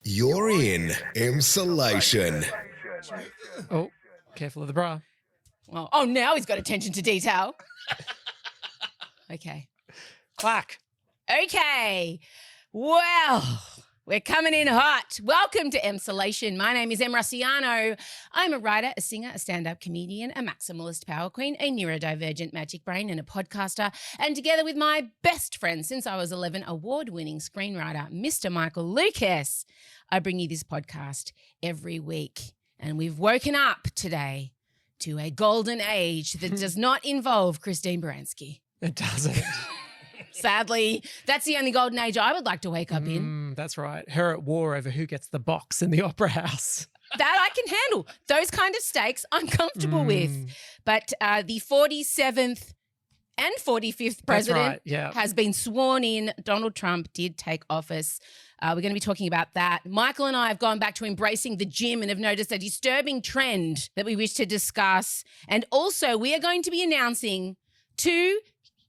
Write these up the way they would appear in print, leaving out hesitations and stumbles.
You're in Emsolation. Oh, careful of the bra. Well, oh, now he's got attention to detail. Okay. Clack. Okay. Well, we're coming in hot. Welcome to Emsolation. My name is Em Rossiano. I'm a writer, a singer, a stand-up comedian, a maximalist power queen, a neurodivergent magic brain, and a podcaster. And together with my best friend since I was 11, award-winning screenwriter, Mr. Michael Lucas, I bring you this podcast every week. And we've woken up today to a golden age that does not involve Christine Baranski. It doesn't. Sadly, that's the only golden age I would like to wake up in. That's right. Her at war over who gets the box in the opera house. That I can handle. Those kind of stakes I'm comfortable with. But the 47th and 45th president has been sworn in. Donald Trump did take office. We're going to be talking about that. Michael and I have gone back to embracing the gym and have noticed a disturbing trend that we wish to discuss. And also, we are going to be announcing two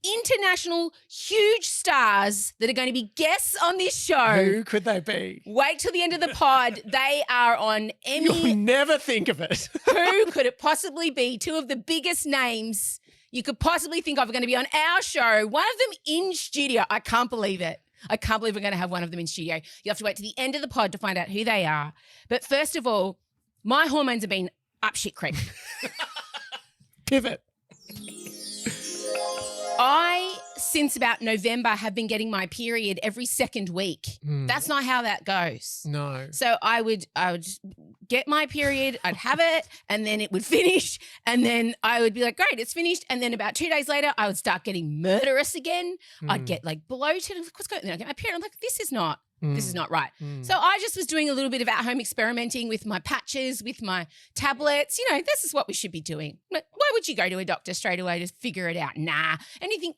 international huge stars that are going to be guests on this show. Who could they be? Wait till the end of the pod. They are on Emmy. You'll never think of it. Who could it possibly be? Two of the biggest names you could possibly think of are going to be on our show. One of them in studio. I can't believe it. I can't believe we're going to have one of them in studio. You have to wait to the end of the pod to find out who they are. But first of all, my hormones have been up shit creek. Pivot. I, since about November, have been getting my period every second week. That's not how that goes. No. So I would get my period, I'd have it, and then it would finish, and then I would be like, great, it's finished. And then about 2 days later, I would start getting murderous again. I'd get like bloated. What's going on? Then I get my period. I'm like, this is not right. So I just was doing a little bit of at-home experimenting with my patches, with my tablets. You know, this is what we should be doing. But why would you go to a doctor straight away to figure it out? Nah.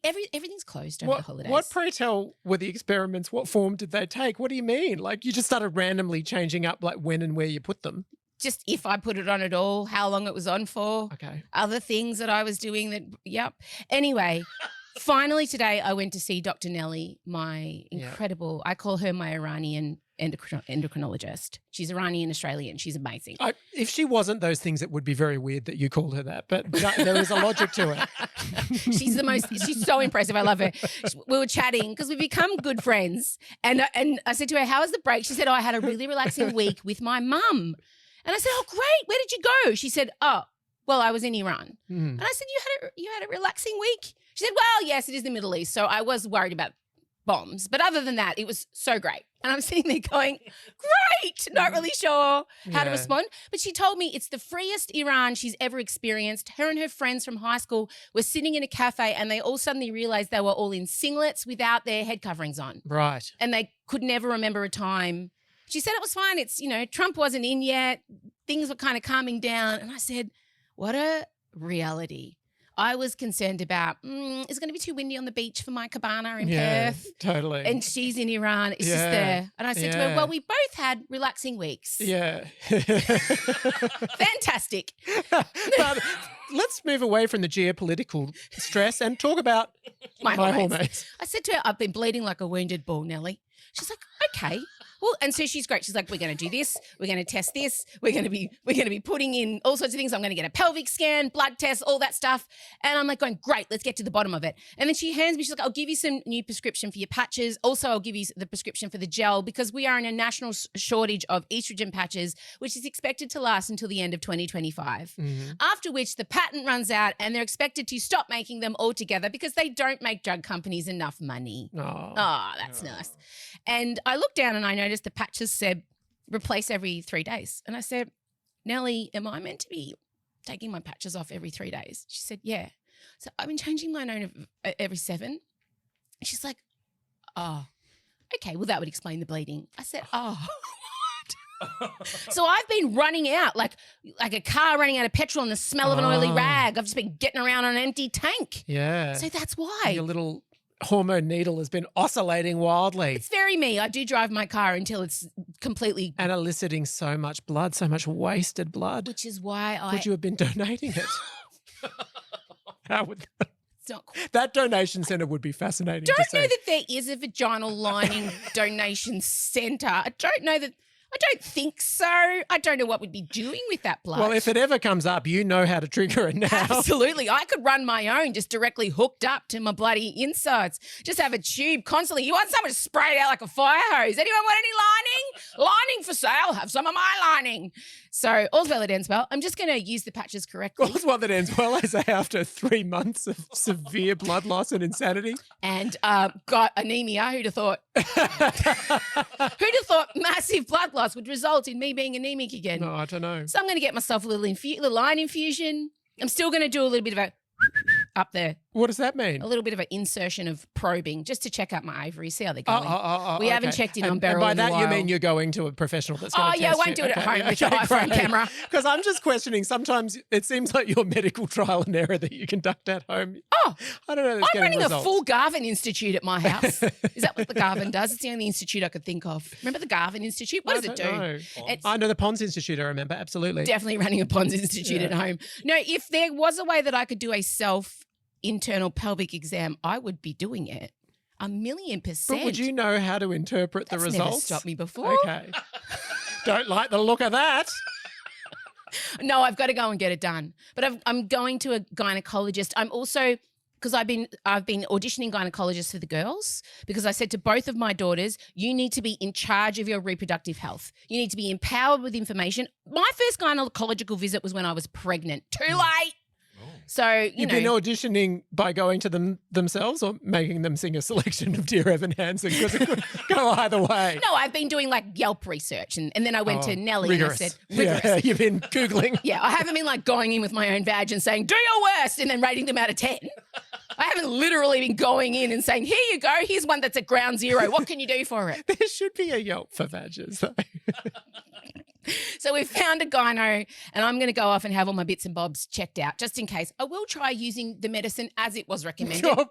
Everything's closed over the holidays. What, pray tell, were the experiments? What form did they take? What do you mean? Like you just started randomly changing up like when and where you put them? Just if I put it on at all, how long it was on for. Okay. Other things that I was doing that, Anyway, finally today I went to see Dr. Nelly, my incredible, I call her my Iranian endocrinologist. She's Iranian Australian. She's amazing. If she wasn't those things, it would be very weird that you called her that, but there is a logic to it. She's so impressive. I love her. We were chatting because we've become good friends. And I said to her, how was the break? She said, I had a really relaxing week with my mum. And I said, oh, great. Where did you go? She said, oh, well, I was in Iran. And I said, you had a relaxing week? She said, well, yes, it is the Middle East. So I was worried about bombs. But other than that, it was so great. And I'm sitting there going, great. Not really sure how to respond. But she told me it's the freest Iran she's ever experienced. Her and her friends from high school were sitting in a cafe and they all suddenly realized they were all in singlets without their head coverings on. Right. And they could never remember a time. She said it was fine. It's, Trump wasn't in yet. Things were kind of calming down. And I said, what a reality. I was concerned about, is it going to be too windy on the beach for my cabana in Perth? Totally. And she's in Iran. It's just there. And I said to her, well, we both had relaxing weeks. Yeah. Fantastic. But let's move away from the geopolitical stress and talk about my hormones. I said to her, I've been bleeding like a wounded bull, Nelly. She's like, okay. Well, and so she's great. She's like, we're going to do this. We're going to test this. We're going to be putting in all sorts of things. I'm going to get a pelvic scan, blood test, all that stuff. And I'm like going, great, let's get to the bottom of it. And then she hands me, she's like, I'll give you some new prescription for your patches. Also, I'll give you the prescription for the gel because we are in a national shortage of estrogen patches, which is expected to last until the end of 2025. After which the patent runs out and they're expected to stop making them altogether because they don't make drug companies enough money. Oh, that's nice. And I looked down and I noticed the patches said replace every 3 days. And I said, Nellie, am I meant to be taking my patches off every 3 days? She said, yeah. So I've been changing mine every 7. She's like, oh, okay, well, that would explain the bleeding. I said, oh. So I've been running out like a car running out of petrol and the smell of an oily rag. I've just been getting around on an empty tank. Yeah. So that's why. Your little hormone needle has been oscillating wildly. It's very me. I do drive my car until it's completely... And eliciting so much blood, so much wasted blood. Which is why Would you have been donating it? How would that... It's not cool. That donation centre would be fascinating to see. I don't know that there is a vaginal lining donation centre. I don't know that... I don't think so. I don't know what we'd be doing with that blood. Well, if it ever comes up, you know how to trigger it now. Absolutely. I could run my own just directly hooked up to my bloody insides. Just have a tube constantly. You want someone to spray it out like a fire hose. Anyone want any lining? Lining for sale. Have some of my lining. So all's well that ends well. I'm just going to use the patches correctly. All's well that ends well, I say, after 3 months of severe blood loss and insanity. And got anemia. Who'd have thought? Who'd have thought massive blood loss would result in me being anemic again? No, I don't know. So I'm going to get myself a little iron infusion. I'm still going to do a little bit of a up there. What does that mean? A little bit of an insertion of probing just to check out my ovaries, see how they're going. We okay. haven't checked in on And Beryl by in a that while. you mean you're going to a professional that's going to yeah, I test won't you. do it at home with your iPhone camera. Because I'm just questioning, sometimes it seems like your medical trial and error that you conduct at home. Oh, I don't know. I'm running a full Garvin Institute at my house. Is that what the Garvin does? It's the only institute I could think of. Remember the Garvin Institute? What does it do? Know. I know the Pons Institute, I remember, absolutely. Definitely running a Pons Institute at home. No, if there was a way that I could do a internal pelvic exam, I would be doing it. 1,000,000%. But would you know how to interpret the results? Never stopped me before. Okay. Don't like the look of that. No, I've got to go and get it done. But I'm going to a gynecologist. I'm also, because I've been auditioning gynecologists for the girls, because I said to both of my daughters, you need to be in charge of your reproductive health. You need to be empowered with information. My first gynecological visit was when I was pregnant. Too late. So, You've been auditioning by going to them themselves or making them sing a selection of Dear Evan Hansen? Because it could go either way. No, I've been doing like Yelp research and then I went to Nellie rigorous. and I said, rigorous. Yeah, you've been Googling. Yeah, I haven't been like going in with my own badge and saying, do your worst, and then rating them out of 10. I haven't literally been going in and saying, here you go, here's one that's at ground zero. What can you do for it? There should be a Yelp for badges, though. So we've found a gyno and I'm going to go off and have all my bits and bobs checked out just in case. I will try using the medicine as it was recommended.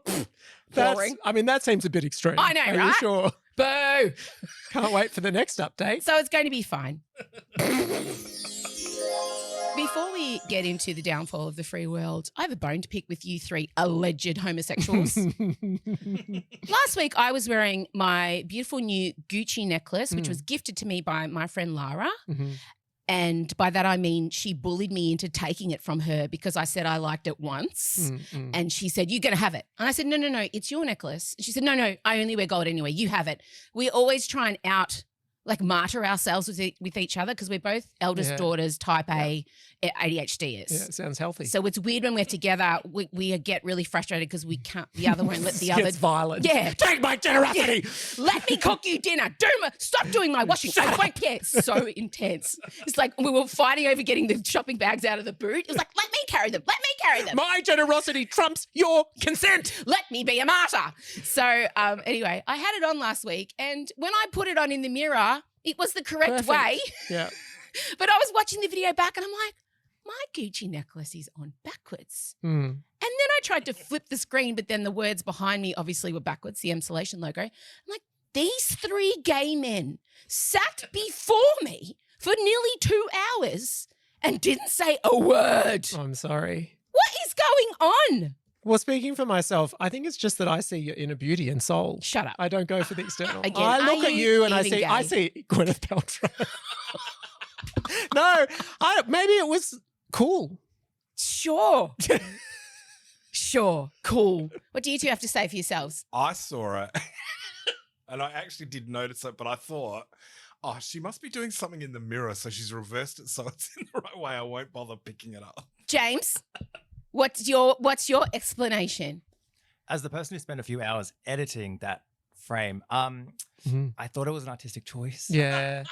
Boring. I mean, that seems a bit extreme. I know, Are right? you sure? Boo. Can't wait for the next update. So it's going to be fine. Before we get into the downfall of the free world, I have a bone to pick with you three alleged homosexuals. Last week, I was wearing my beautiful new Gucci necklace, which was gifted to me by my friend Lara. Mm-hmm. And by that, I mean she bullied me into taking it from her because I said I liked it once. Mm-hmm. And she said, you're going to have it. And I said, no, it's your necklace. And she said, no, I only wear gold anyway. You have it. We always try and martyr ourselves with each other because we're both eldest daughters, type A, ADHDers. Yeah, it sounds healthy. So it's weird when we're together, we get really frustrated because we can't, the other won't let the other. It's violent. Yeah. Take my generosity. Yeah. Let me cook you dinner. Stop doing my washing. It's so intense. It's like we were fighting over getting the shopping bags out of the boot. It was like, let me carry them. My generosity trumps your consent. Let me be a martyr. So anyway, I had it on last week and when I put it on in the mirror, it was the correct way. Yeah. But I was watching the video back and I'm like, my Gucci necklace is on backwards. And then I tried to flip the screen, but then the words behind me obviously were backwards, the Emsolation logo. I'm like, these three gay men sat before me for nearly 2 hours and didn't say a word. I'm sorry. What is going on? Well, speaking for myself, I think it's just that I see your inner beauty and soul. Shut up. I don't go for the external. Again, I look are at you you and I even see Gwyneth Paltrow. No, maybe it was cool. Sure. Sure. Cool. What do you two have to say for yourselves? I saw it and I actually did notice it, but I thought, oh, she must be doing something in the mirror, so she's reversed it so it's in the right way. I won't bother picking it up. James, what's your explanation? As the person who spent a few hours editing that frame, I thought it was an artistic choice. Yeah.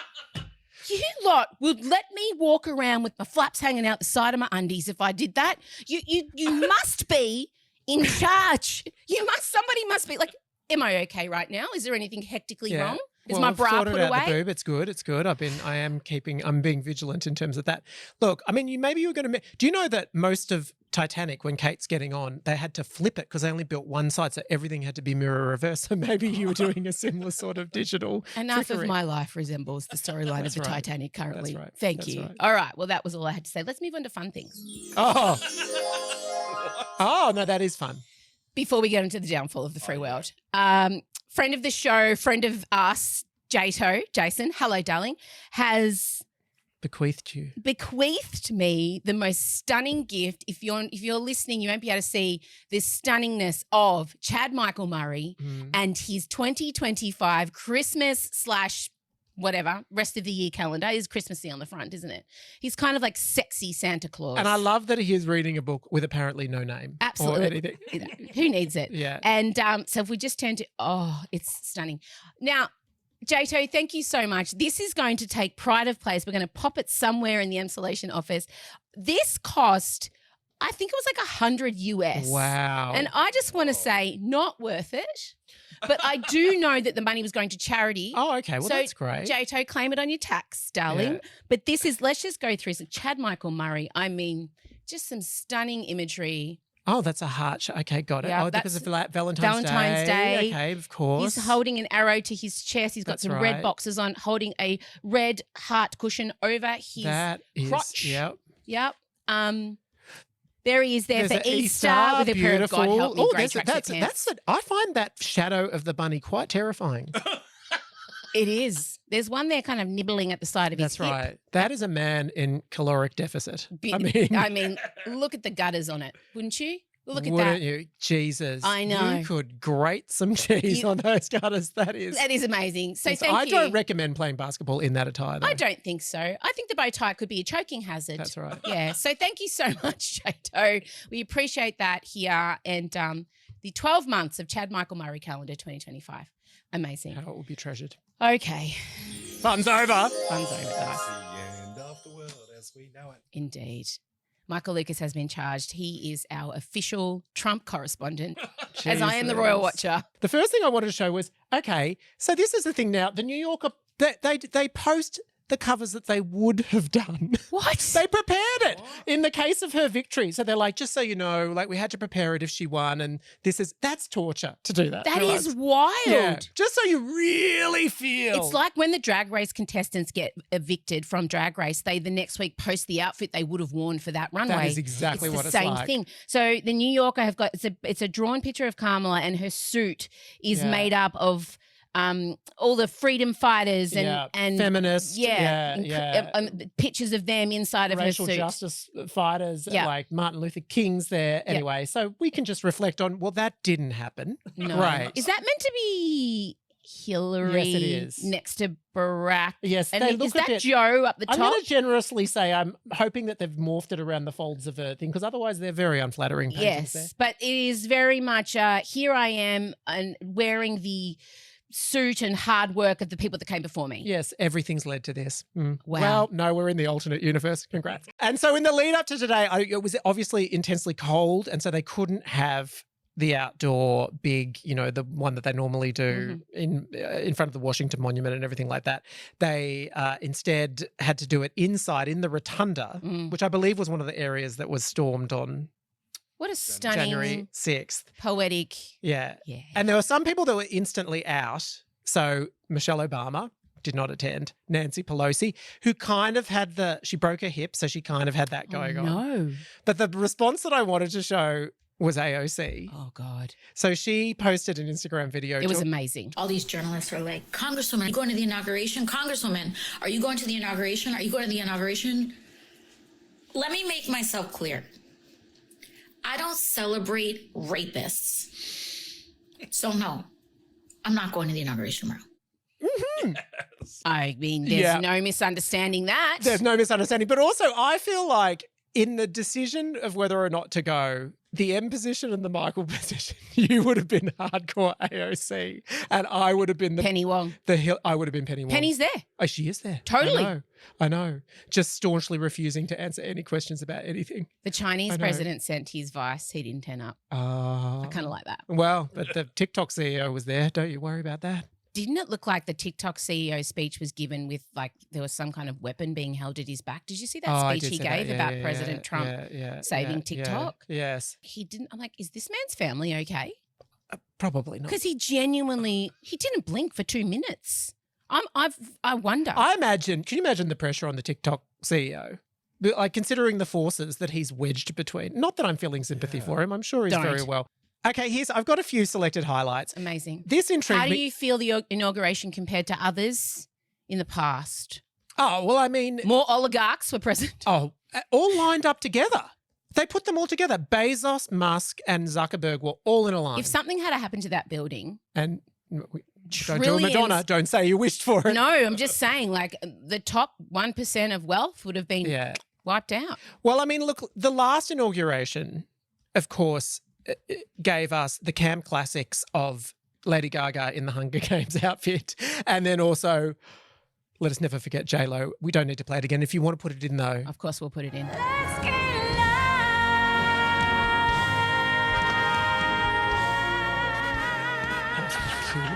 You lot would let me walk around with my flaps hanging out the side of my undies if I did that. You must be in charge. Somebody must be like, am I okay right now? Is there anything hectically wrong? Is my I've bra sorted put out away? The boob. It's good. I'm being vigilant in terms of that. Look, I mean, maybe you're going to. Do you know that most of Titanic, when Kate's getting on, they had to flip it because they only built one side, so everything had to be mirror reverse. So maybe you were doing a similar sort of digital. Enough trickery. of my life resembles the storyline of the right. Titanic currently. That's right. Thank That's you. right. All right. Well, that was all I had to say. Let's move on to fun things. Oh, no, that is fun. Before we get into the downfall of the free world. Friend of the show, friend of us, Jason, hello, darling, has bequeathed me the most stunning gift. If you're listening, you won't be able to see this stunningness of Chad Michael Murray and his 2025 Christmas / whatever, rest of the year calendar is Christmassy on the front, isn't it? He's kind of like sexy Santa Claus. And I love that he is reading a book with apparently no name. Absolutely. Or anything. Who needs it? Yeah. And so if we just turn to, it's stunning. Now, Jato, thank you so much. This is going to take pride of place. We're going to pop it somewhere in the Emsolation office. This cost, I think it was like $100 US. Wow. And I just want to say, not worth it. But I do know that the money was going to charity. Oh, okay. Well, so, that's great. Jato, claim it on your tax, darling. Yeah. But this is, let's just go through some Chad Michael Murray. I mean, just some stunning imagery. Oh, that's a heart. Okay, got it. Yeah, because of Valentine's Day. Okay, of course. He's holding an arrow to his chest. He's got some red boxes on, holding a red heart cushion over his crotch. Yep. There he is there There's for an Easter with a pair of God help me grey tracksuit pants. I find that shadow of the bunny quite terrifying. It is. There's one there kind of nibbling at the side of his hip. That's right. That is a man in caloric deficit. I mean, look at the gutters on it, wouldn't you? Look at Wouldn't that. you? Jesus. I know. You could grate some cheese on those gutters. That is amazing. So thank you. I don't recommend playing basketball in that attire, though. I don't think so. I think the bow tie could be a choking hazard. That's right. Yeah. So thank you so much, Jato. We appreciate that here. And the 12 months of Chad Michael Murray calendar 2025. Amazing. How it will be treasured. Okay. Fun's over. Fun's over, guys. The end of the world as we know it. Indeed. Michael Lucas has been charged. He is our official Trump correspondent, as I am the Royal Watcher. The first thing I wanted to show was, okay, so this is the thing now. The New Yorker, they post the covers that they would have done. What? They prepared it in the case of her victory. So they're like, just so you know, like we had to prepare it if she won. And that's torture to do that. That is wild. Yeah. Just so you really feel. It's like when the Drag Race contestants get evicted from Drag Race, they the next week post the outfit they would have worn for that runway. That is exactly what it's like. It's the same thing. So the New Yorker have got, it's a drawn picture of Kamala and her suit is made up of all the freedom fighters and feminists, pictures of them inside of racial her suit. justice fighters, like Martin Luther King's there. Anyway, so we can just reflect on, well, that didn't happen. No. Right. Is that meant to be Hillary? Yes, it is. Next to Barack? Yes. And they look is that a bit, Joe up the top? I'm going to generously say I'm hoping that they've morphed it around the folds of her thing, because otherwise they're very unflattering pages there. Yes, but it is very much here I am and wearing the suit and hard work of the people that came before me. Yes, everything's led to this. Wow. Well, no, we're in the alternate universe. Congrats. And so in the lead up to today, it was obviously intensely cold, and so they couldn't have the outdoor big, the one that they normally do in front of the Washington Monument and everything like that. They instead had to do it inside in the rotunda, which I believe was one of the areas that was stormed on what a stunning January 6th. Poetic. Yeah. And there were some people that were instantly out. So Michelle Obama did not attend. Nancy Pelosi, who kind of had she broke her hip, so she kind of had that going on. No. But the response that I wanted to show was AOC. Oh, God. So she posted an Instagram video. It was amazing. All these journalists are like, Congresswoman, are you going to the inauguration? Congresswoman, are you going to the inauguration? Are you going to the inauguration? Let me make myself clear. I don't celebrate rapists. So no, I'm not going to the inauguration tomorrow. I mean, there's no misunderstanding that. There's no misunderstanding. But also I feel like in the decision of whether or not to go, the M position and the Michael position, you would have been hardcore AOC, and I would have been Penny Wong. I would have been Penny Wong. Penny's there. Oh, she is there. Totally. I know. Just staunchly refusing to answer any questions about anything. The Chinese president sent his vice. He didn't turn up. I kind of like that. Well, but the TikTok CEO was there. Don't you worry about that. Didn't it look like the TikTok CEO speech was given with there was some kind of weapon being held at his back? Did you see that speech he gave about President Trump saving TikTok? Yes. He didn't. I'm like, is this man's family okay? Probably not. Because he didn't blink for 2 minutes. I wonder. Can you imagine the pressure on the TikTok CEO? Like considering the forces that he's wedged between. Not that I'm feeling sympathy for him. I'm sure he's very well. Okay, I've got a few selected highlights. Amazing. This intrigued How do me. you feel the inauguration compared to others in the past? Oh, well, I mean, More oligarchs were present. all lined up together. They put them all together. Bezos, Musk, and Zuckerberg were all in a line. If something had happened to that building, And don't do a Trillions- Madonna. Don't say you wished for it. no, I'm just saying, like the top 1% of wealth would have been Yeah. wiped out. Well, I mean, look, the last inauguration, of course, gave us the camp classics of Lady Gaga in the Hunger Games outfit. And then also, let us never forget J-Lo. We don't need to play it again. If you want to put it in, though. Of course, we'll put it in.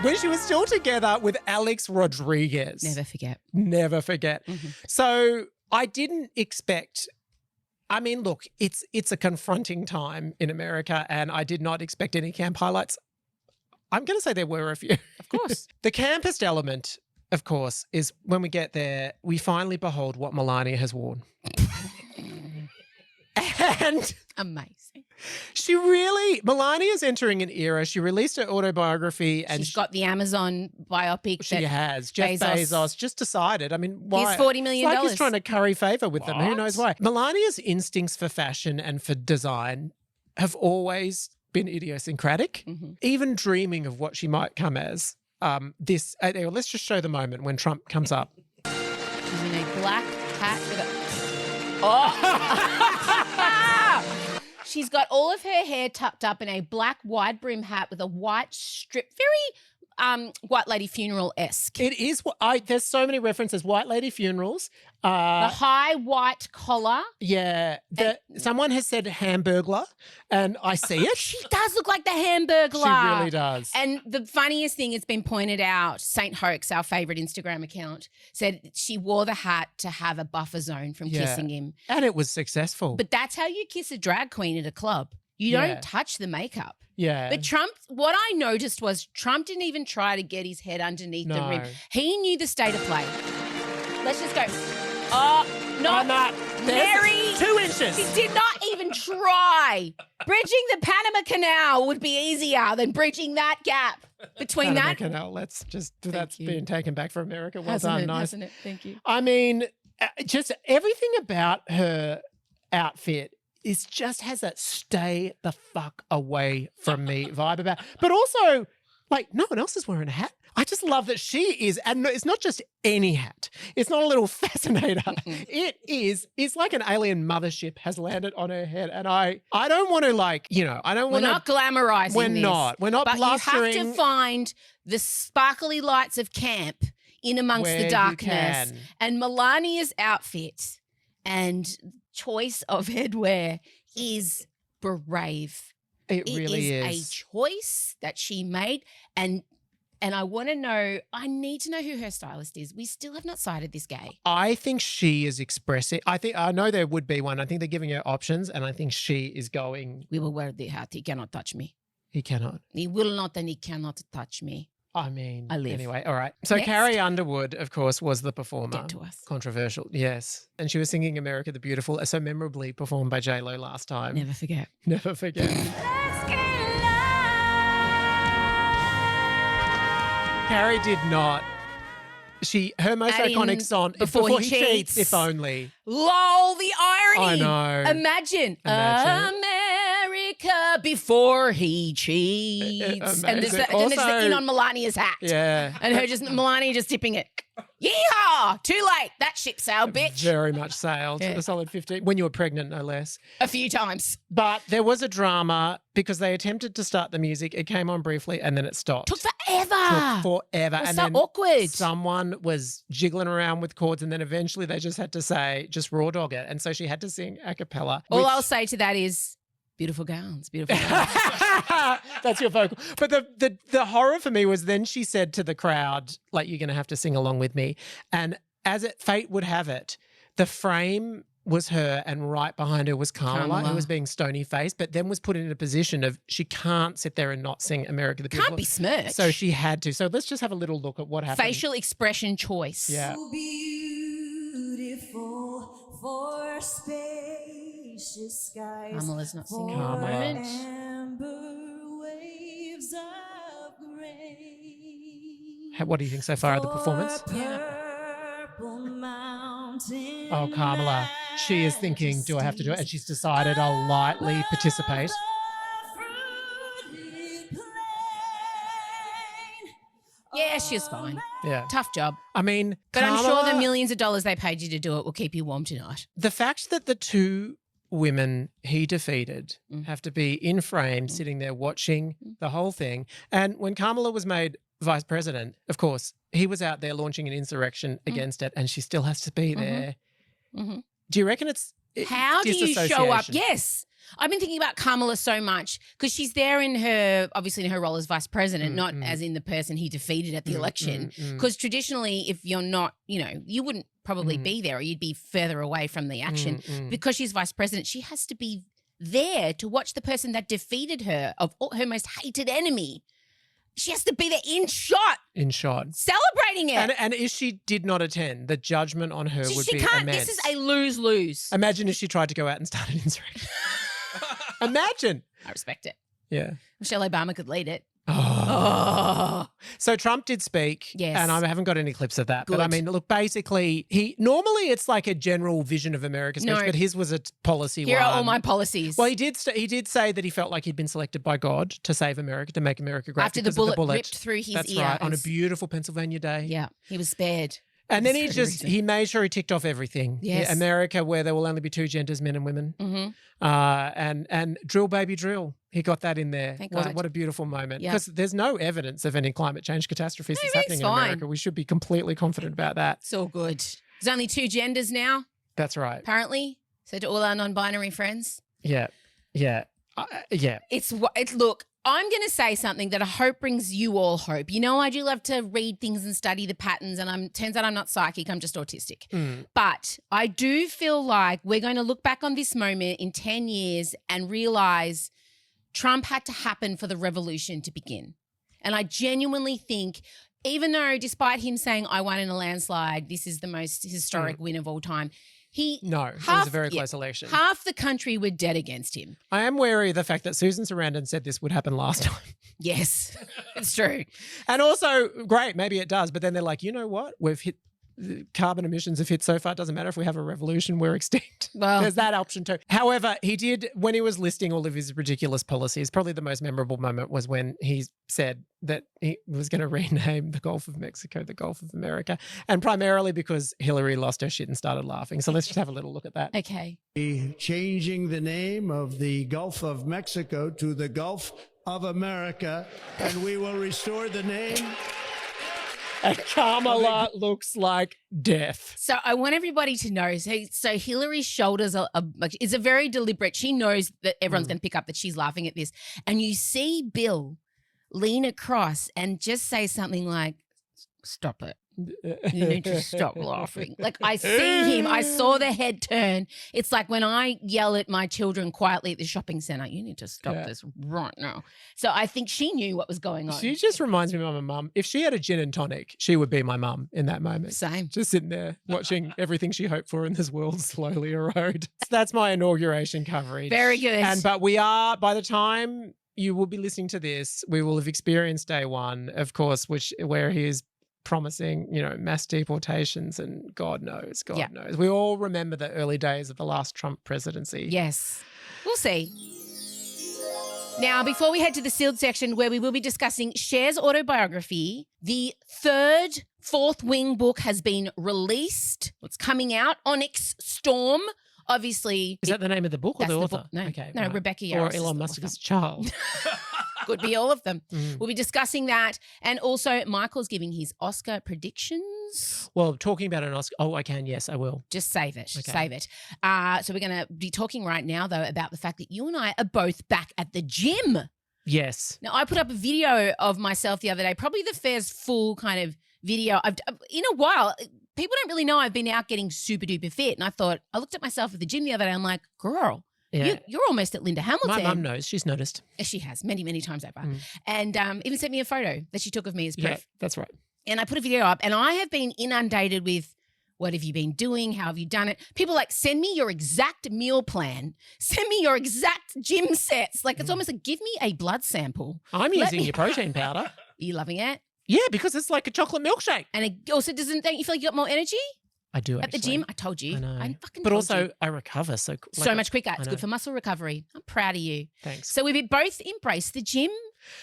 When she was still together with Alex Rodriguez. Never forget. Never forget. Mhm. So I didn't expect. I mean, look, it's a confronting time in America, and I did not expect any camp highlights. I'm going to say there were a few. Of course. The campest element, of course, is when we get there, we finally behold what Melania has worn. And Amazing. Melania's entering an era. She released her autobiography and She's got the Amazon biopic. she has. Jeff Bezos just decided. I mean, why? Here's $40 million. It's like he's trying to curry favor with them. Who What? knows why? Melania's instincts for fashion and for design have always been idiosyncratic. Mhm. Even dreaming of what she might come as. Let's just show the moment when Trump comes up. She's in a black hat with a... Oh! She's got all of her hair tucked up in a black wide brim hat with a white strip. Very White Lady Funeral-esque. It is. There's so many references. White Lady Funerals. The high white collar. Yeah. Someone has said Hamburglar, and I see it. She does look like the Hamburglar. She really does. And the funniest thing, it's been pointed out, Saint Hoax, our favourite Instagram account, said she wore the hat to have a buffer zone from Yeah. kissing him. And it was successful. But that's how you kiss a drag queen at a club. You Yeah. don't touch the makeup. yeah. But Trump, what I noticed was Trump didn't even try to get his head underneath the No. rim. He knew the state of play. Let's just go. Oh, no. On that. Mary. 2 inches. She did not even try. Bridging the Panama Canal would be easier than bridging that gap between Panama that. Canal. That's you. being taken back for America. Well Hasn't done. it? Nice. Hasn't it? Thank you. I mean, just everything about her outfit is just has that stay the fuck away from me vibe about. But also, like, no one else is wearing a hat. I just love that she is, and it's not just any hat. It's not a little fascinator. It's like an alien mothership has landed on her head. And I don't want to I don't We're want to. not glamorizing We're this. not. We're not But blustering. you have to find the sparkly lights of camp in amongst where the you darkness. can. And Melania's outfit and choice of headwear is brave. It really is is. a choice that she made. And I want to know, I need to know who her stylist is. We still have not sighted this gay. I think she is expressing. I know there would be one. I think they're giving her options, and I think she is going. We will wear the hat. He cannot touch me. He cannot. He will not and he cannot touch me. I mean, I live. Anyway, all right. So Next. Carrie Underwood, of course, was the performer. Get to us. Controversial, yes. And she was singing "America the Beautiful," so memorably performed by J-Lo last time. Never forget. Never forget. Carrie did not. Her most Add in iconic song Before He He Cheats, Cheats. if only. Lol, the irony. I know. Imagine. Imagine. America before he cheats. And there's the Also- in on Melania's hat. Yeah. And Melania just tipping it. Yeehaw! Too late. That ship sailed, bitch. Very much sailed. Yeah. A solid 15. When you were pregnant, no less. A few times. But there was a drama because they attempted to start the music. It came on briefly and then it stopped. Took forever. Took forever. It was And so then awkward. someone was jiggling around with chords and then eventually they just had to say, just raw dog it. And so she had to sing a cappella. All which- I'll say to that is beautiful gowns, beautiful gowns. That's your vocal. But the horror for me was then she said to the crowd, like, you're going to have to sing along with me. And as fate would have it, the frame was her and right behind her was Carmela, who was being stony faced, but then was put in a position of she can't sit there and not sing America the Beautiful. Can't be smirched. So she had to. So let's just have a little look at what happened. Facial expression choice. Yeah. So beautiful for spacious skies. Carmela's not singing at the moment. Amber What do you think so far of the performance? Oh, Kamala. She is thinking, do I have to do it? And she's decided I'll lightly participate. Yeah, she was fine. Yeah. Tough job. I mean, But I'm sure the Kamala- millions of dollars they paid you to do it will keep you warm tonight. The fact that the two women he defeated have to be in frame, sitting there watching the whole thing. And when Kamala was made vice president, of course, he was out there launching an insurrection against it, and she still has to be there. Mhm. Do you reckon it's How do you show up? disassociation? Yes. I've been thinking about Kamala so much because she's there obviously in her role as vice president, not as in the person he defeated at the election. Because traditionally, if you're not, you wouldn't probably be there, or you'd be further away from the action. Because she's vice president, she has to be there to watch the person that defeated her, of her most hated enemy. She has to be there in shot, celebrating it. And if she did not attend, the judgment on her would she be can't. immense. This is a lose-lose. Imagine if she tried to go out and start an insurrection. Imagine. I respect it. Yeah. Michelle Obama could lead it. Oh. So Trump did speak. Yes. And I haven't got any clips of that. But I Good. mean, look, basically, normally it's like a general vision of America speech, No. but his was a policy Here one. are all my policies. Well, he did say that he felt like he'd been selected by God to save America, to make America great. After the because of bullet ripped through his That's ear. right, on a It's- beautiful Pennsylvania day. Yeah, he was spared. And then That's very recent. he made sure he ticked off everything. Yes. America, where there will only be two genders, men and women. Mm-hmm. And drill, baby, drill. He got that in there. Thank What, God. what a beautiful moment. Yeah. Because there's no evidence of any climate change catastrophes that's No, happening it's in fine. America. We should be completely confident about that. It's all good. There's only two genders now, That's right. apparently. So to all our non-binary friends, Yeah. Yeah. Yeah. look, I'm going to say something that I hope brings you all hope. I do love to read things and study the patterns, and turns out I'm not psychic, I'm just autistic. But I do feel like we're going to look back on this moment in 10 years and realize Trump had to happen for the revolution to begin. And I genuinely think, even though despite him saying, I won in a landslide, this is the most historic win of all time, No, it was a very close election. half the country were dead against him. I am wary of the fact that Susan Sarandon said this would happen last time. Yes, it's true. And also, great, maybe it does. But then they're like, you know what? We've hit carbon emissions have hit so far. It doesn't matter if we have a revolution, we're extinct. Well- There's that option too. However, he did, when he was listing all of his ridiculous policies, probably the most memorable moment was when he said that he was going to rename the Gulf of Mexico the Gulf of America. And primarily because Hillary lost her shit and started laughing. So let's just have a little look at that. Okay. Changing the name of the Gulf of Mexico to the Gulf of America, and we will restore the name. And Kamala looks like death. So I want everybody to know. So Hillary's shoulders is a very deliberate. She knows that everyone's going to pick up that she's laughing at this. And you see Bill lean across and just say something like, stop it. You need to stop laughing. Like I see him. I saw the head turn. It's like when I yell at my children quietly at the shopping center, you need to stop this right now. So I think she knew what was going on. She just reminds me of my mum. If she had a gin and tonic, she would be my mum in that moment. Same. Just sitting there watching everything she hoped for in this world slowly erode. So that's my inauguration coverage. Very good. But we are, by the time you will be listening to this, we will have experienced day one, of course, where he is promising, mass deportations and God knows. We all remember the early days of the last Trump presidency. Yes. We'll see. Now, before we head to the sealed section where we will be discussing Cher's autobiography, the fourth wing book has been released. It's coming out. Onyx Storm. Obviously. Is that the name of the book or That's the the author? book. No, Okay, no, right. Rebecca Or Yarros is Elon the Musk's child. Could be all of them. We'll be discussing that. And also, Michael's giving his Oscar predictions. Well, talking about an Oscar. Oh, I can. Yes, I will. Just save it. Okay. Save it. So we're going to be talking right now, though, about the fact that you and I are both back at the gym. Yes. Now, I put up a video of myself the other day, probably the first full kind of video I've in a while. People don't really know I've been out getting super duper fit. And I looked at myself at the gym the other day. I'm like, girl, Yeah. you're almost at Linda Hamilton. My mum knows. She's noticed. She has many, many times over. And even sent me a photo that she took of me as proof. Yeah, that's right. And I put a video up and I have been inundated with, what have you been doing? How have you done it? People like, send me your exact meal plan. Send me your exact gym sets. Like it's almost like, give me a blood sample. I'm Let using me- your protein powder. Are you loving it? Yeah, because it's like a chocolate milkshake. And it also don't you feel like you got more energy I do at the actually. gym? I told you. I know. fucking But told also, you. I recover so So much quicker. I It's know. good for muscle recovery. I'm proud of you. Thanks. So we both embraced the gym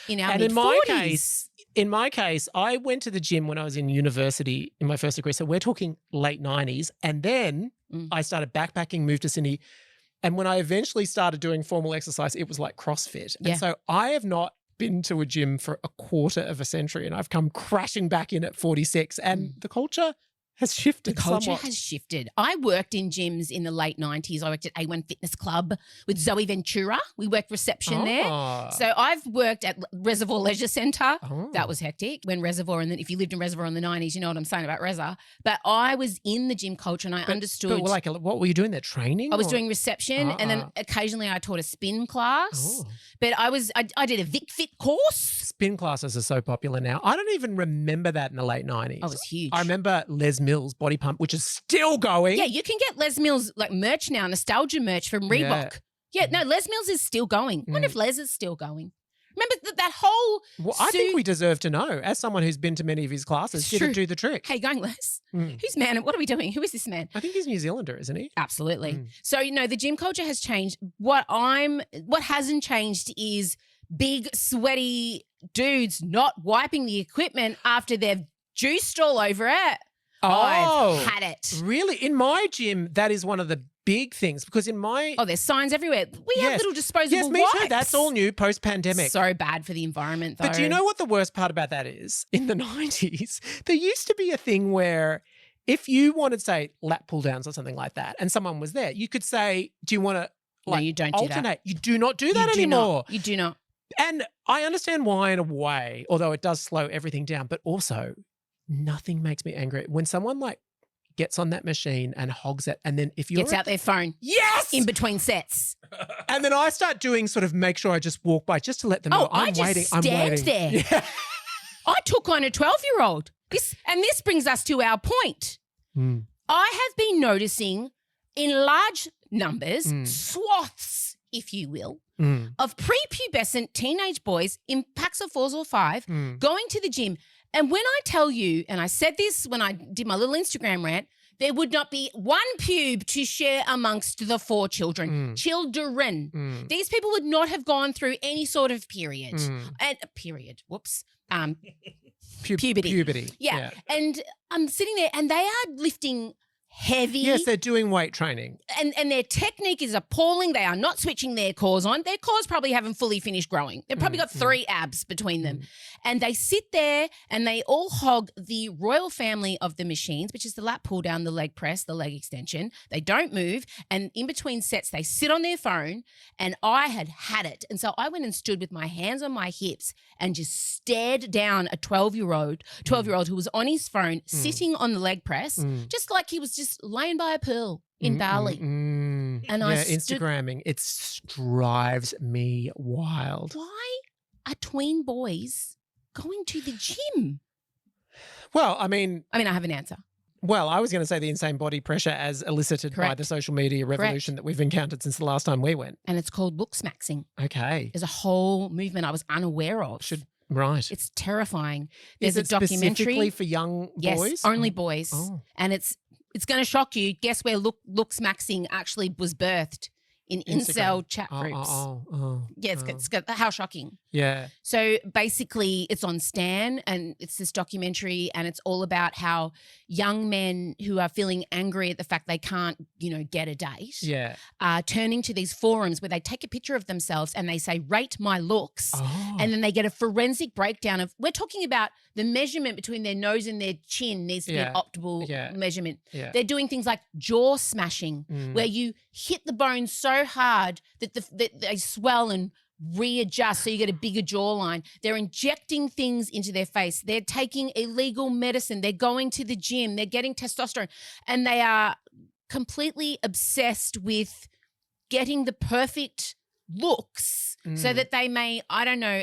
in our And mid-40s. in my case, I went to the gym when I was in university in my first degree. So we're talking late 90s. And then I started backpacking, moved to Sydney. And when I eventually started doing formal exercise, it was like CrossFit. Yeah. And so I have not been to a gym for a quarter of a century, and I've come crashing back in at 46. And the culture has shifted The culture somewhat. has shifted. I worked in gyms in the late 90s. I worked at A1 Fitness Club with Zoe Ventura. We worked reception there. Ah. So I've worked at Reservoir Leisure Centre. Oh. That was hectic. When Reservoir, and then if you lived in Reservoir in the 90s, you know what I'm saying about Reza. But I was in the gym culture and I understood. But like, what were you doing there? Training? I was or- doing reception and then occasionally I taught a spin class. Oh. But I did a Vic Fit course. Spin classes are so popular now. I don't even remember that in the late 90s. I was huge. I remember Les Mills Body Pump, which is still going. Yeah, you can get Les Mills like merch now, nostalgia merch from Reebok. Yeah, no, Les Mills is still going. I wonder if Les is still going. Remember that whole Well, I think we deserve to know. As someone who's been to many of his classes, It's did true. it do the trick? Hey, going Les? Who's man? What are we doing? Who is this man? I think he's New Zealander, isn't he? Absolutely. So, the gym culture has changed. What hasn't changed is big, sweaty dudes not wiping the equipment after they've juiced all over it. I've had it. Really? In my gym, that is one of the big things because in my Oh, there's signs everywhere. We have Yes. little disposable yes, me wipes. too. That's all new post-pandemic. So bad for the environment, though. But do you know what the worst part about that is? In the 90s, there used to be a thing where if you wanted, say, lap pull downs or something like that, and someone was there, you could say, do you want to No, you don't do that. alternate? You do not do that You do anymore. not. You do not. And I understand why in a way, although it does slow everything down, but also nothing makes me angry. When someone like gets on that machine and hogs it, and then if you're Gets out their phone. Yes! In between sets. And then I start doing sort of make sure I just walk by just to let them know I I'm just waiting. stand I'm waiting. there. Yeah. I took on a 12-year-old. This brings us to our point. I have been noticing in large numbers, swaths, if you will, of prepubescent teenage boys in packs of 4s or 5 going to the gym. And when I tell you, and I said this when I did my little Instagram rant, there would not be one pube to share amongst the 4 children. Children. These people would not have gone through any sort of period. And period. Whoops. Puberty. Puberty. Yeah. And I'm sitting there and they are lifting heavy. Yes, they're doing weight training. And their technique is appalling. They are not switching their cores on. Their cores probably haven't fully finished growing. They've probably got 3 abs between them. And they sit there and they all hog the royal family of the machines, which is the lat pull down, the leg press, the leg extension. They don't move. And in between sets, they sit on their phone. And I had it. And so I went and stood with my hands on my hips and just stared down a 12-year-old who was on his phone, sitting on the leg press, just like he was just laying by a pool in Bali. And I stood, Instagramming. It drives me wild. why are tween boys going to the gym? Well, I mean, I have an answer. well, I was going to say the insane body pressure as elicited by Correct. the social media revolution that we've encountered since the last time we went. And it's called LOOKSMAXXIng. Okay. There's a whole movement I was unaware of. Right. It's terrifying. Is There's it a documentary. specifically for young Yes, boys? only boys. Oh. And it's going to shock you. Guess where LOOKSMAXXIng actually was birthed? In Instagram. incel chat groups. Yeah, it's how shocking. Yeah. So basically, it's on Stan, and it's this documentary, and it's all about how young men who are feeling angry at the fact they can't, get a date, Yeah. are turning to these forums where they take a picture of themselves and they say, "Rate my looks," Oh. and then they get a forensic breakdown of. We're talking about the measurement between their nose and their chin needs to be an optimal measurement. Yeah. They're doing things like jaw smashing, where you hit the bone so hard that that they swell and readjust so you get a bigger jawline. They're injecting things into their face. They're taking illegal medicine. They're going to the gym. They're getting testosterone. And they are completely obsessed with getting the perfect looks so that they may,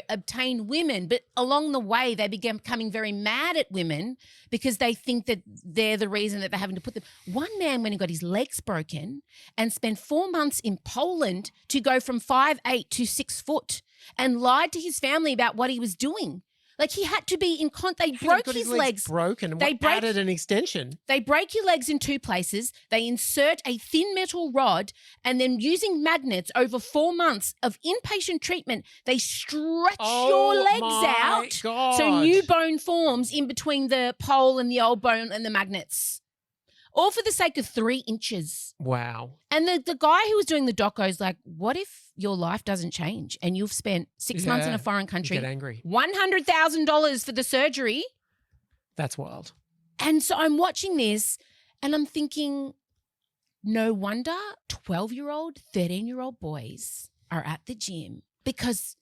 obtain women. But along the way, they begin becoming very mad at women because they think that they're the reason that they're having to put them. One man, when he got his legs broken and spent 4 months in Poland to go from 5'8" to 6 foot and lied to his family about what he was doing. Like he had to be in they He broke got his legs. broken and They break- added an extension. They break your legs in 2 places. They insert a thin metal rod, and then using magnets over 4 months of inpatient treatment, they stretch your legs my out God. so new bone forms in between the pole and the old bone and the magnets. All for the sake of 3 inches. Wow. And the guy who was doing the doco's like, what if your life doesn't change and you've spent 6 months in Yeah, a foreign You country, get angry. $100,000 for the surgery? That's wild. And so I'm watching this and I'm thinking, no wonder 12-year-old, 13-year-old boys are at the gym because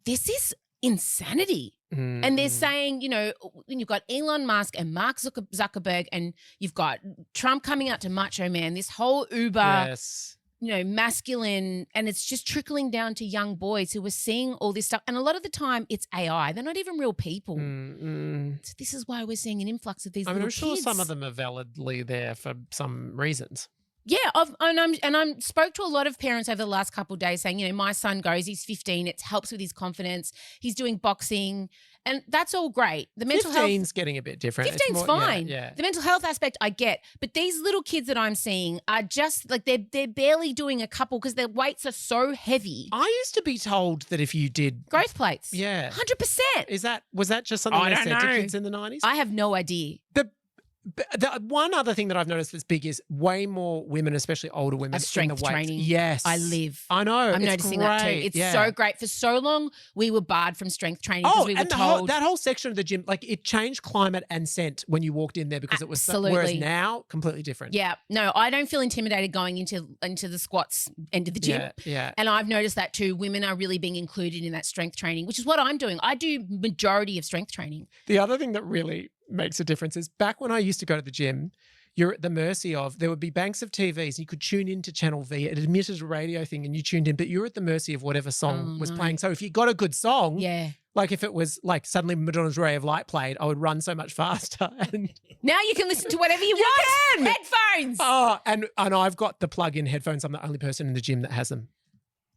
this is insanity. And they're saying, you know, when you've got Elon Musk and Mark Zuckerberg and you've got Trump coming out to Macho Man, this whole Uber, yes. you know, masculine, and it's just trickling down to young boys who are seeing all this stuff. And a lot of the time it's AI. They're not even real people. So this is why we're seeing an influx of these I mean, little I'm sure kids. some of them are validly there for some reasons. Yeah, I spoke to a lot of parents over the last couple of days saying, you know, my son goes, he's 15, it helps with his confidence. He's doing boxing, and that's all great. The mental 15's health, getting a bit different. It's 15's more- fine. Yeah. The mental health aspect I get, but these little kids that I'm seeing are just like they're barely doing a couple because their weights are so heavy. I used to be told that if you did, Growth plates, yeah, 100%. was that just something I they don't said to know. kids in the 90s? I have no idea. The one other thing that I've noticed that's big is way more women, especially older women, Are in the strength weights. training. Yes, I live. I know. I'm it's noticing that too. great. It's Yeah. so great. For so long, we were barred from strength training because Oh, we were and told. that whole section of the gym, like it changed climate and scent when you walked in there because it was so, whereas Absolutely. now completely different. Yeah, no, I don't feel intimidated going into the squats end of the gym. Yeah. And I've noticed that too. Women are really being included in that strength training, which is what I'm doing. I do majority of strength training. The other thing that really makes a difference is back when I used to go to the gym, you're at the mercy of, there would be banks of TVs. You could tune into Channel V. It emitted a radio thing and you tuned in, but you're at the mercy of whatever song was playing. So if you got a good song, Yeah. like if it was like suddenly Madonna's Ray of Light played, I would run so much faster. And Now you can listen to whatever you want. Headphones. and I've got the plug-in headphones. I'm the only person in the gym that has them.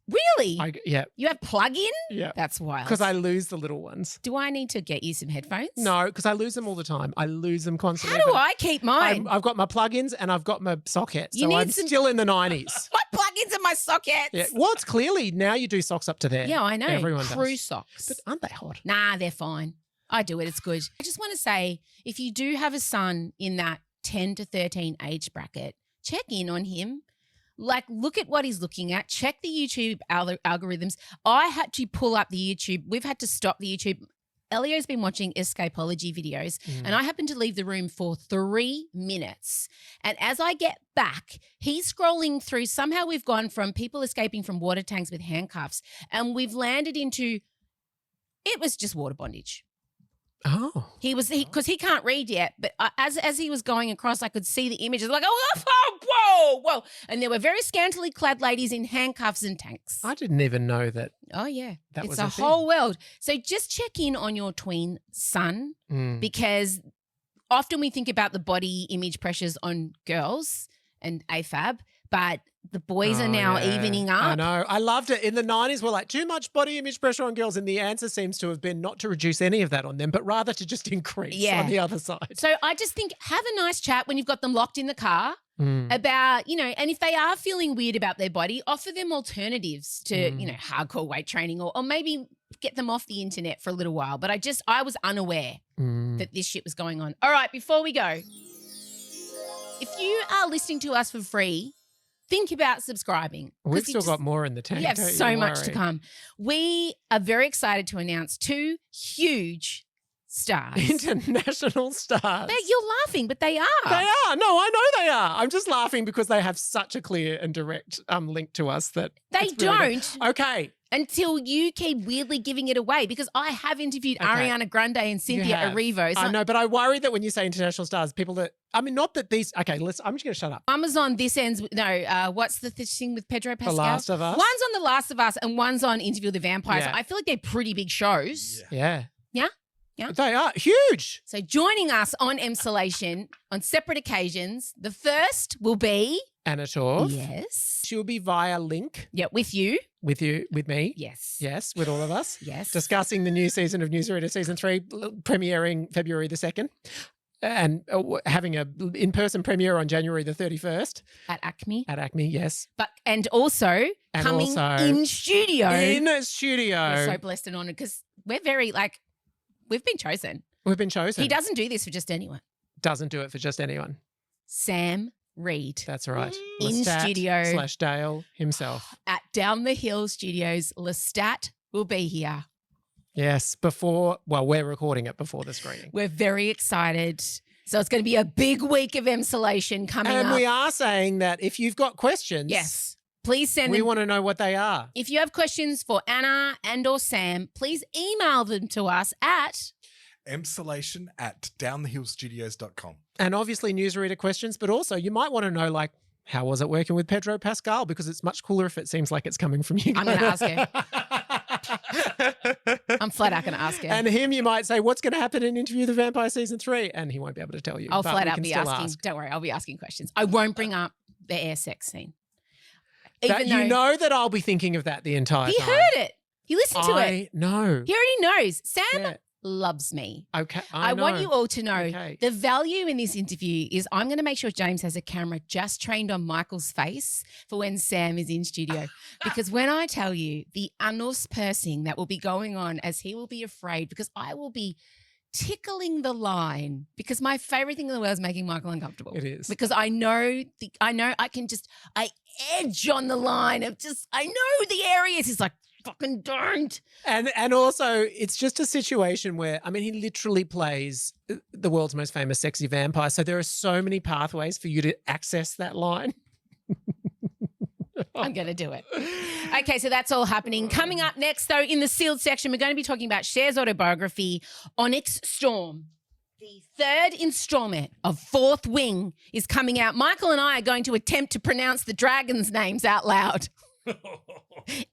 Really? Yeah, You have plug-in? yeah. That's wild. Because I lose the little ones. Do I need to get you some headphones? No, because I lose them all the time. I lose them constantly. How do I keep mine? I've got my plugins and I've got my socket. You So need I'm some- still in the 90s. My plug-ins and my sockets. Yeah. Well, it's clearly now you do socks up to there. Yeah, I know. Everyone Crew does. socks. But aren't they hot? Nah, they're fine. I do it. It's good. I just want to say, if you do have a son in that 10 to 13 age bracket, check in on him. Like, look at what he's looking at. Check the YouTube algorithms. I had to pull up the YouTube. We've had to stop the YouTube. Elio's been watching escapology videos, and I happened to leave the room for 3 minutes. And as I get back, he's scrolling through. Somehow we've gone from people escaping from water tanks with handcuffs, and we've landed into it was just water bondage. Oh. Because he can't read yet, but as he was going across, I could see the images like, oh, whoa. And there were very scantily clad ladies in handcuffs and tanks. I didn't even know that. Oh, yeah. That It's was a a thing. whole world. So just check in on your tween son because often we think about the body image pressures on girls and AFAB, but the boys are now evening up. I know. I loved it. In the 90s, we're like, too much body image pressure on girls. And the answer seems to have been not to reduce any of that on them, but rather to just increase on the other side. So I just think have a nice chat when you've got them locked in the car about, and if they are feeling weird about their body, offer them alternatives to, hardcore weight training or maybe get them off the internet for a little while. But I was unaware that this shit was going on. All right, before we go, if you are listening to us for free, think about subscribing. We've still got more in the tank. We have don't you so much to worry. come. We are very excited to announce 2 huge stars. International stars. You're laughing, but they are. They are. No, I know they are. I'm just laughing because they have such a clear and direct link to us that They it's really good. don't. Okay. Until you keep weirdly giving it away, because I have interviewed Ariana Grande and Cynthia have. Erivo. So I know, but I worry that when you say international stars, people that, not that these, okay, I'm just going to shut up. Amazon, this ends, what's the thing with Pedro Pascal? Last of Us? One's on The Last of Us and one's on Interview with the Vampire. So Yeah. I feel like they're pretty big shows. Yeah. Yeah? Yeah. They are huge. So joining us on Emsolation on separate occasions, the first will be Anna Torf. Yes. She'll be via link Yeah, with you. with me. Yes. Yes, with all of us. Yes. Discussing the new season of Newsreader Season 3, premiering February the 2nd. And having a in-person premiere on January the 31st. At Acme. At Acme, yes. And also coming in studio. In studio. We're so blessed and honoured because we're very we've been chosen. We've been chosen. He doesn't do this for just anyone. Doesn't do it for just anyone. Sam Reed. That's right. In Lestat studio. / Dale himself. At Down the Hill Studios. Lestat will be here. Yes, we're recording it before the screening. We're very excited. So it's going to be a big week of Emsolation coming up. And we are saying that if you've got questions, yes, please send them. We want to know what they are. If you have questions for Anna and or Sam, please email them to us at Emsolation@downthehillstudios.com. And obviously newsreader questions, but also you might want to know, like, how was it working with Pedro Pascal? Because it's much cooler if it seems like it's coming from you. I'm going to ask her. I'm flat out going to ask her. And him, you might say, what's going to happen in Interview the Vampire Season 3? And he won't be able to tell you. I'll but flat we out can be still asking. ask. Don't worry, I'll be asking questions. I won't bring up the air sex scene. That, you know that I'll be thinking of that the entire he time. heard it. He listened to it. I know. He already knows. Sam loves me. Okay, I want you all to know Okay. the value in this interview is I'm going to make sure James has a camera just trained on Michael's face for when Sam is in studio. Because when I tell you the anus pursing that will be going on as he will be afraid, because I will be tickling the line, because my favorite thing in the world is making Michael uncomfortable. It is. Because I know I edge on the line of I know the areas. He's like, fucking don't. And also, it's just a situation where, I mean, he literally plays the world's most famous sexy vampire. So there are so many pathways for you to access that line. I'm going to do it. Okay, so that's all happening. Coming up next, though, in the sealed section, we're going to be talking about Cher's autobiography, Onyx Storm. The third installment of Fourth Wing is coming out. Michael and I are going to attempt to pronounce the dragons' names out loud.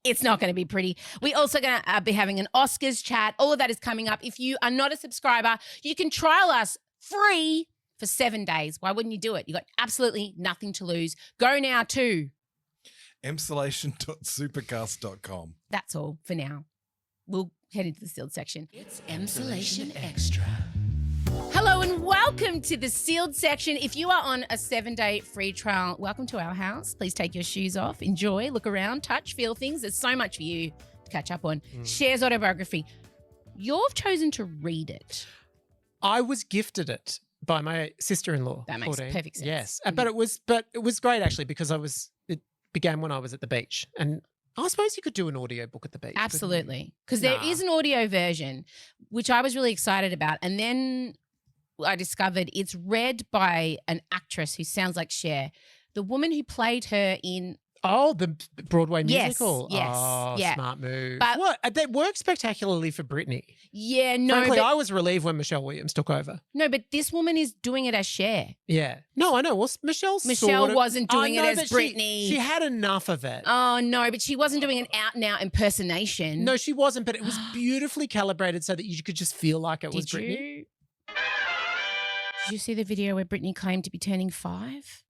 It's not going to be pretty. We're also going to be having an Oscars chat. All of that is coming up. If you are not a subscriber, you can trial us free for 7 days. Why wouldn't you do it? You've got absolutely nothing to lose. Go now to Emsolation.supercast.com. That's all for now. We'll head into the sealed section. It's Emsolation Extra. Hello and welcome to the sealed section. If you are on a 7-day free trial, welcome to our house. Please take your shoes off, enjoy, look around, touch, feel things. There's so much for you to catch up on. Cher's autobiography. You've chosen to read it. I was gifted it by my sister-in-law. That makes Claudine. perfect sense. Yes, but it was great actually because it began when I was at the beach, and I suppose you could do an audio book at the beach. Absolutely, because there is an audio version, which I was really excited about, and then I discovered it's read by an actress who sounds like Cher, the woman who played her in. Oh, the Broadway musical. Yes, Oh, yeah. smart move. But- what? That worked spectacularly for Britney. Yeah, no, Frankly, but, I was relieved when Michelle Williams took over. no, but this woman is doing it as Cher. Yeah. No, I know. Well, Michelle wasn't doing it as but Britney. She had enough of it. Oh no, but she wasn't doing an out-and-out impersonation. No, she wasn't, but it was beautifully calibrated so that you could just feel like it was Did Britney. you? Did you see the video where Britney claimed to be turning 5?